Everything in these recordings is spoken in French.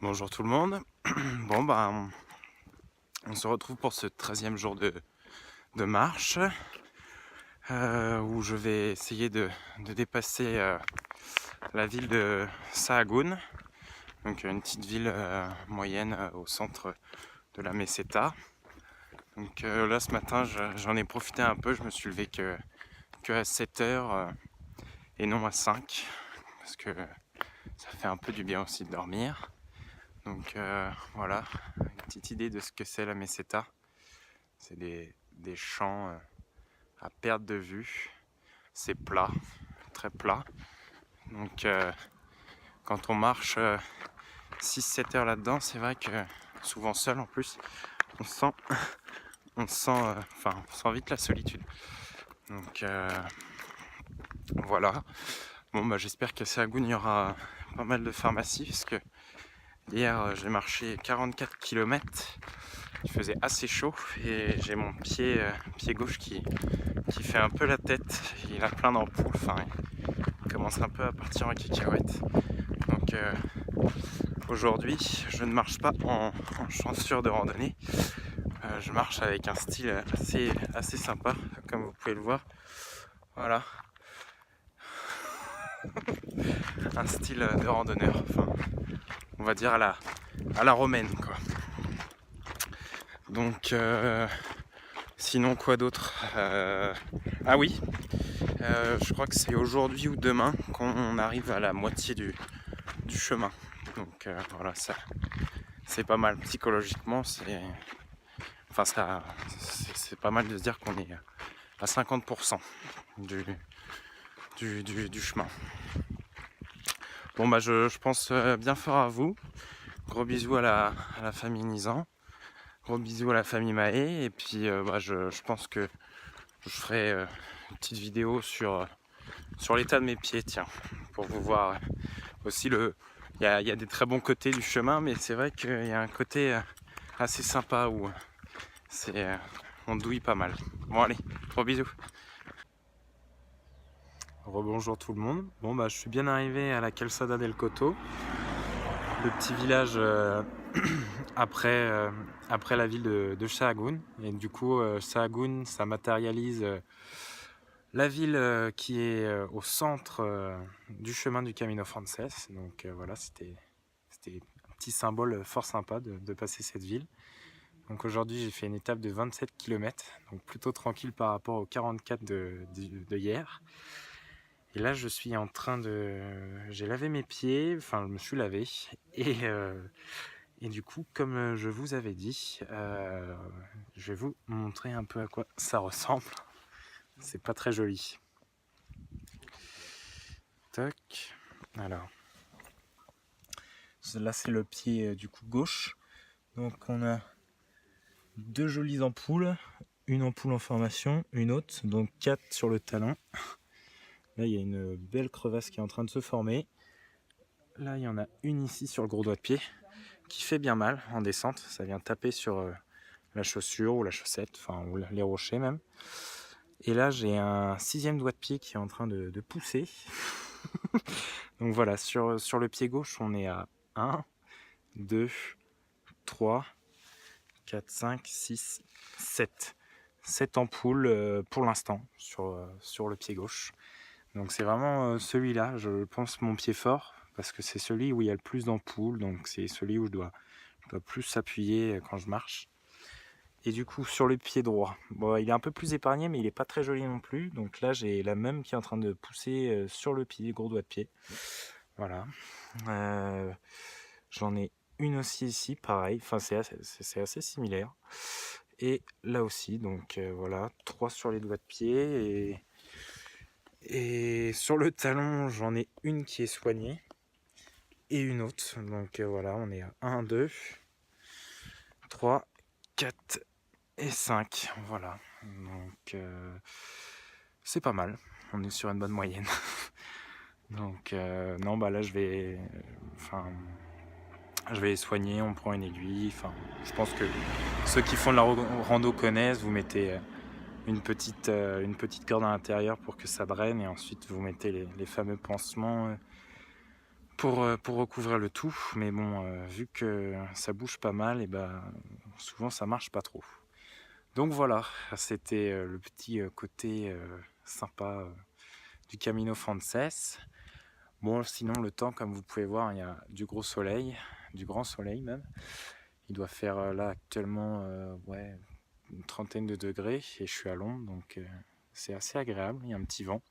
Bonjour tout le monde. Bon bah on se retrouve pour ce 13e jour de marche où je vais essayer de dépasser la ville de Sahagún, donc une petite ville moyenne au centre de la Meseta. Donc là ce matin j'en ai profité un peu, je me suis levé que à 7 h et non à 5 parce que ça fait un peu du bien aussi de dormir. Donc voilà, une petite idée de ce que c'est la Meseta. C'est des champs à perte de vue. C'est plat, très plat. Donc quand on marche 6-7 heures là-dedans, c'est vrai que souvent seul en plus, on sent, on sent vite la solitude. Donc voilà. Bon bah j'espère qu'à Sahagún il y aura pas mal de pharmacies parce que hier j'ai marché 44 km. Il faisait assez chaud et j'ai mon pied gauche qui fait un peu la tête. Il a plein d'ampoules, enfin il commence un peu à partir en cacahuète. Donc aujourd'hui je ne marche pas en chaussures de randonnée. Je marche avec un style assez sympa, comme vous pouvez le voir. Voilà. Un style de randonneur, enfin on va dire à la romaine quoi. Donc sinon quoi d'autre ah oui, je crois que c'est aujourd'hui ou demain qu'on arrive à la moitié du chemin. Donc voilà, ça c'est pas mal psychologiquement, c'est pas mal de se dire qu'on est à 50% du chemin. Bon bah je pense bien fort à vous. Gros bisous à la famille Nizan. Gros bisous à la famille Mahé. Et puis je pense que je ferai une petite vidéo sur l'état de mes pieds, tiens, pour vous voir aussi il y a des très bons côtés du chemin, mais c'est vrai qu'il y a un côté assez sympa où on douille pas mal. Bon allez, gros bisous. Rebonjour tout le monde. Bon bah je suis bien arrivé à la Calçada del Coto, le petit village après la ville de Sahagún. Et du coup Sahagún ça matérialise la ville qui est au centre du chemin du Camino Frances. Donc voilà, c'était un petit symbole fort sympa de passer cette ville. Donc aujourd'hui j'ai fait une étape de 27 km, donc plutôt tranquille par rapport aux 44 de hier. Et là je suis en train j'ai lavé mes pieds, enfin je me suis lavé, et du coup comme je vous avais dit, je vais vous montrer un peu à quoi ça ressemble. C'est pas très joli. Toc. Alors, là c'est le pied du coup gauche. Donc on a deux jolies ampoules, une ampoule en formation, une autre, donc 4 sur le talon. Là il y a une belle crevasse qui est en train de se former. Là il y en a une ici sur le gros doigt de pied qui fait bien mal en descente. Ça vient taper sur la chaussure ou la chaussette, enfin ou les rochers même. Et là j'ai un 6e doigt de pied qui est en train de pousser. Donc voilà, sur le pied gauche on est à 1, 2, 3, 4, 5, 6, 7. 7 ampoules pour l'instant sur le pied gauche. Donc c'est vraiment celui-là, je pense, mon pied fort, parce que c'est celui où il y a le plus d'ampoules, donc c'est celui où je dois plus s'appuyer quand je marche. Et du coup sur le pied droit, bon, il est un peu plus épargné, mais il n'est pas très joli non plus. Donc là j'ai la même qui est en train de pousser sur le pied, gros doigt de pied. Voilà. J'en ai une aussi ici, pareil, enfin c'est assez similaire. Et là aussi, donc voilà, 3 sur les doigts de pied. Et sur le talon, j'en ai une qui est soignée et une autre. Donc voilà, on est à 1, 2, 3, 4 et 5. Voilà, donc c'est pas mal. On est sur une bonne moyenne. Donc non, bah là je vais soigner, on prend une aiguille. Enfin, je pense que ceux qui font de la rando connaissent. Vous mettez une petite corde à l'intérieur pour que ça draine, et ensuite vous mettez les fameux pansements pour recouvrir le tout. Mais bon, vu que ça bouge pas mal, et ben souvent ça marche pas trop. Donc voilà, c'était le petit côté sympa du Camino Frances. Bon, sinon le temps, comme vous pouvez voir, il y a du gros soleil, du grand soleil même. Il doit faire là actuellement ouais, une trentaine de degrés et je suis à l'ombre, donc c'est assez agréable, il y a un petit vent.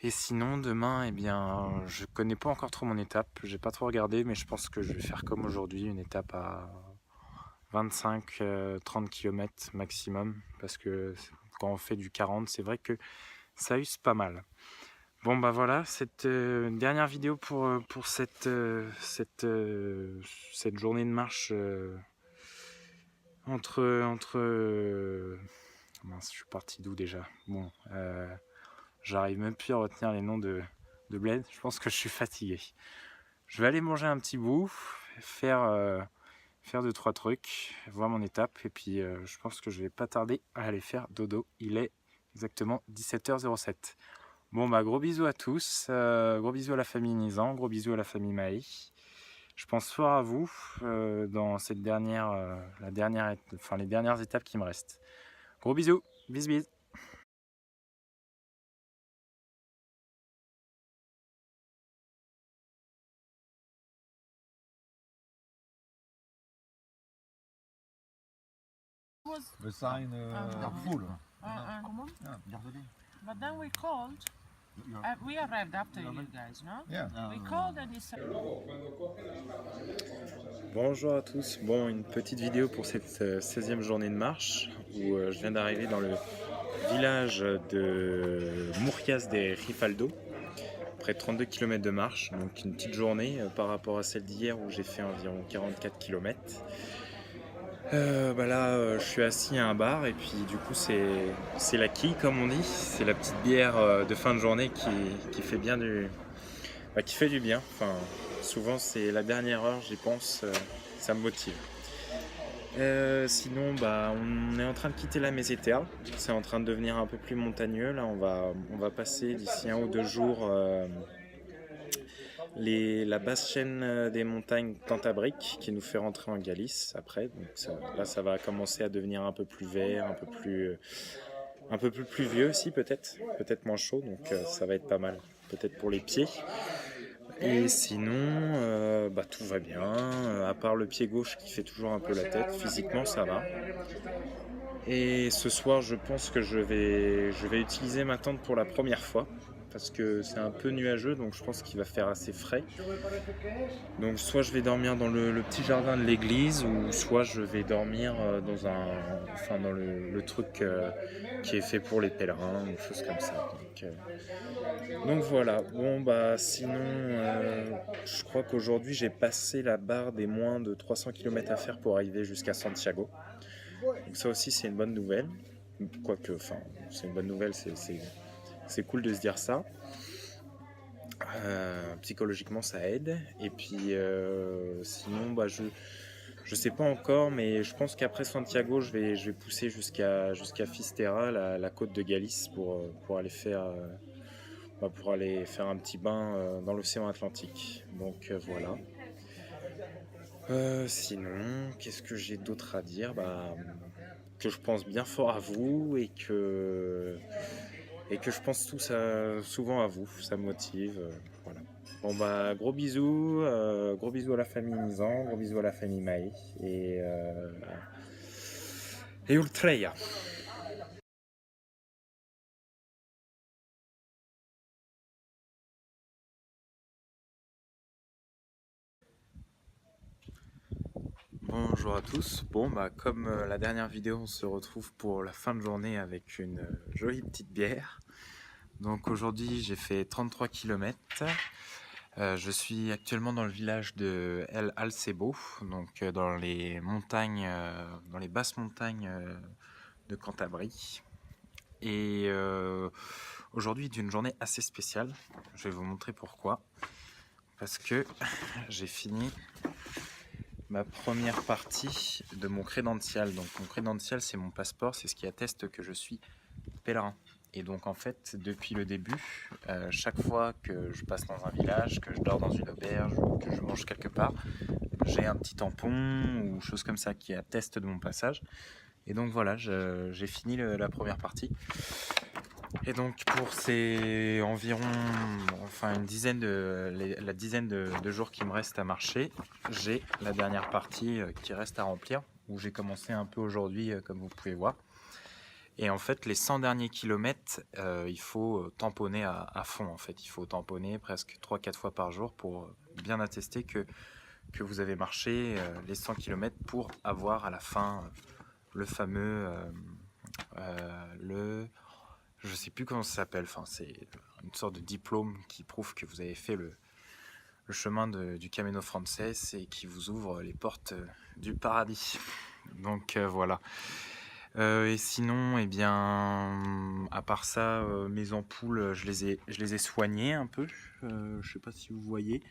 Et sinon demain, eh bien, je connais pas encore trop mon étape, j'ai pas trop regardé, mais je pense que je vais faire comme aujourd'hui, une étape à 25-30 km maximum, parce que quand on fait du 40, c'est vrai que ça use pas mal. Bon bah voilà, cette dernière vidéo pour cette journée de marche mince, je suis parti d'où déjà? Bon, j'arrive même plus à retenir les noms de bled, je pense que je suis fatigué. Je vais aller manger un petit bout, faire 2-3 trucs, voir mon étape, et puis je pense que je vais pas tarder à aller faire dodo. Il est exactement 17h07. Bon bah gros bisous à tous, gros bisous à la famille Nizan, gros bisous à la famille Maï. Je pense fort à vous dans cette les dernières étapes qui me restent. Gros bisous, bis bis. Le sign full. Comment? Yeah, Gardelier. But then we called. We arrived after you guys, no? Yeah. We called and he said. Bonjour à tous, bon une petite vidéo pour cette 16e journée de marche où je viens d'arriver dans le village de Murcias de Rifaldo, près de 32 km de marche, donc une petite journée par rapport à celle d'hier où j'ai fait environ 44 km. Bah là je suis assis à un bar et puis du coup c'est la quille comme on dit, c'est la petite bière de fin de journée qui fait bien qui fait du bien. Enfin, souvent c'est la dernière heure, j'y pense, ça me motive. Sinon, bah, on est en train de quitter la Meseta, c'est en train de devenir un peu plus montagneux. Là, on va passer d'ici 1 ou 2 jours la basse chaîne des montagnes Cantabriques qui nous fait rentrer en Galice après. Donc là, ça va commencer à devenir un peu plus vert, un peu plus pluvieux aussi peut-être moins chaud. Donc ça va être pas mal, peut-être pour les pieds. Et sinon, bah, tout va bien, à part le pied gauche qui fait toujours un peu la tête, physiquement ça va. Et ce soir, je pense que je vais utiliser ma tente pour la première fois, parce que c'est un peu nuageux, donc je pense qu'il va faire assez frais. Donc soit je vais dormir dans le petit jardin de l'église, ou soit je vais dormir dans le truc qui est fait pour les pèlerins, ou choses comme ça. Donc voilà, bon bah sinon je crois qu'aujourd'hui j'ai passé la barre des moins de 300 km à faire pour arriver jusqu'à Santiago. Donc ça aussi c'est une bonne nouvelle, quoique enfin c'est une bonne nouvelle, c'est cool de se dire ça. Psychologiquement ça aide, et puis sinon bah je sais pas encore, mais je pense qu'après Santiago je vais pousser jusqu'à Fisterra, la côte de Galice, pour aller faire un petit bain dans l'océan Atlantique. Donc voilà. Sinon, qu'est-ce que j'ai d'autre à dire? Que je pense bien fort à vous et que je pense souvent à vous, ça me motive. Voilà. Bon bah gros bisous à la famille Nizan, gros bisous à la famille Maï et Ultreia. Bonjour à tous, bon bah comme la dernière vidéo, on se retrouve pour la fin de journée avec une jolie petite bière. Donc aujourd'hui j'ai fait 33 km, je suis actuellement dans le village de El Alcebo, donc dans les montagnes, dans les basses montagnes de Cantabrie. Et aujourd'hui est une journée assez spéciale, je vais vous montrer pourquoi. Parce que j'ai fini ma première partie de mon crédential. Donc mon crédential c'est mon passeport, c'est ce qui atteste que je suis pèlerin. Et donc en fait, depuis le début, chaque fois que je passe dans un village, que je dors dans une auberge ou que je mange quelque part, j'ai un petit tampon ou chose comme ça qui atteste de mon passage. Et donc voilà, j'ai fini la première partie. Et donc pour ces environ, enfin la dizaine de jours qui me restent à marcher, j'ai la dernière partie qui reste à remplir, où j'ai commencé un peu aujourd'hui, comme vous pouvez voir. Et en fait, les 100 derniers kilomètres, il faut tamponner à fond. En fait, il faut tamponner presque 3-4 fois par jour pour bien attester que vous avez marché les 100 km pour avoir à la fin le fameux je sais plus comment ça s'appelle, enfin, c'est une sorte de diplôme qui prouve que vous avez fait le chemin du Camino Frances et qui vous ouvre les portes du paradis. Donc voilà. Et sinon, eh bien, à part ça, mes ampoules, je les ai soignées un peu. Je sais pas si vous voyez.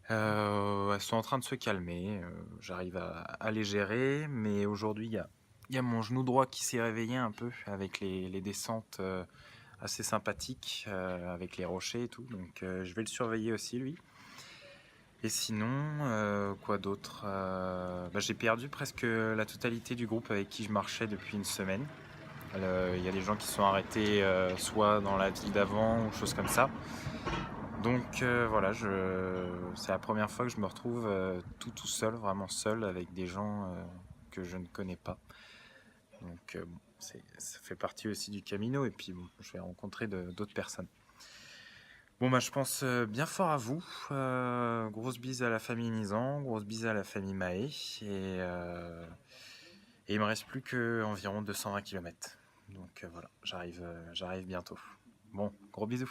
Elles sont en train de se calmer. J'arrive à les gérer, mais aujourd'hui, il y a mon genou droit qui s'est réveillé un peu avec les descentes assez sympathiques, avec les rochers et tout. Donc, je vais le surveiller aussi, lui. Et sinon, quoi d'autre? J'ai perdu presque la totalité du groupe avec qui je marchais depuis une semaine. Il y a des gens qui sont arrêtés soit dans la ville d'avant ou choses comme ça. Donc voilà, c'est la première fois que je me retrouve tout seul, vraiment seul, avec des gens que je ne connais pas. Donc bon, ça fait partie aussi du Camino, et puis bon, je vais rencontrer d'autres personnes. Bon je pense bien fort à vous. Grosse bise à la famille Nizan, grosse bise à la famille Mahé, et il me reste plus qu'environ 220 km. Donc voilà, j'arrive bientôt. Bon, gros bisous.